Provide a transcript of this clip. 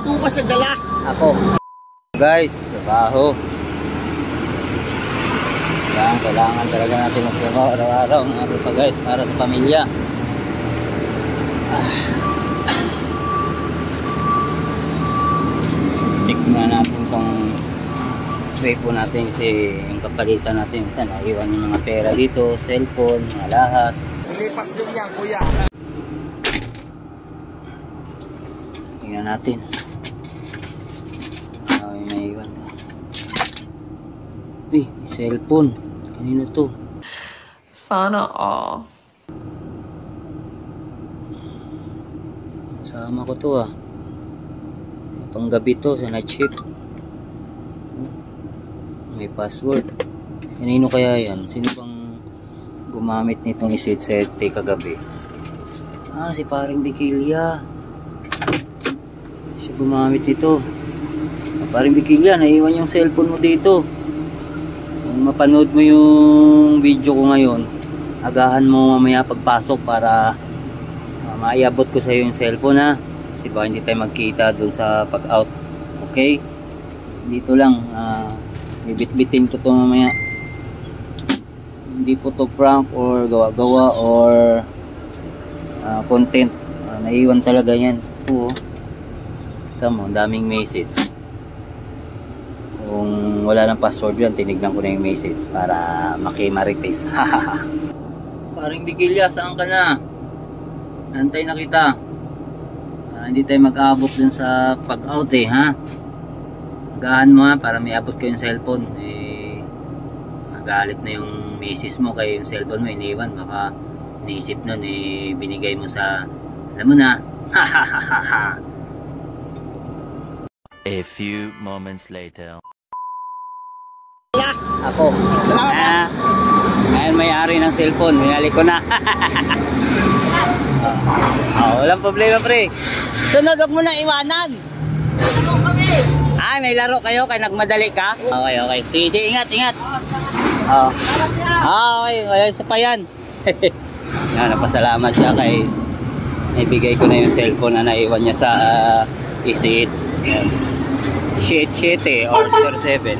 Tupas nagdala. Ako. Guys, trabaho. Kailangan talaga natin magtrabaho araw-araw mga tropa guys para sa pamilya. Check na natin tong tray po natin kasi yung kapalitan natin minsan naiwan yung mga pera dito, cellphone, mga lahas. Ilipas din yan kuya. Tingnan natin. Ay, may iwan. May cellphone. Kanino to? Sana all. Kasama ko to ah. Panggabi to sa night shift. May password. Kanino kaya yan? Sino bang gumamit nitong iset-set kagabi? Ah, si paring Dikilya. Siya gumamit nito. Paring Dikilya, naiwan yung cellphone mo dito. Kung mapanood mo yung video ko ngayon, agahan mo mamaya pagpasok para maiabot ko sa iyo yung cellphone ha. Kasi baka hindi tayo magkita dun sa pag-out. Okay? Dito lang. Bibit-bitin ko to mamaya. Hindi po to prank or gawa-gawa or content. Naiwan talaga yan. Ito. Kita mo, daming message. Kung wala ng password yan, tinignan ko na yung message para makimarites. Paring Dikilya, saan ka na? Nantay na kita. Hindi tayo mag-aabot dun sa pag-out eh, ha? Agahan mo ha, para may abot ko yung cellphone. Magalit na yung misis mo kaya yung cellphone mo iniwan. Baka naisip nun binigay mo sa, alam mo na. A few moments later. Ako. Ngayon may-ari ng cellphone. Hinali ko na. Walang problema pre. Sunod, huwag mo na iwanan. Ay, may laro kayo kaya nagmadali ka? Okay, okay. Sige, ingat, ingat. Okay, wala isa pa yan. Napasalamat siya kay naibigay ko na yung cellphone na naiwan niya sa ECH. Shit or 07.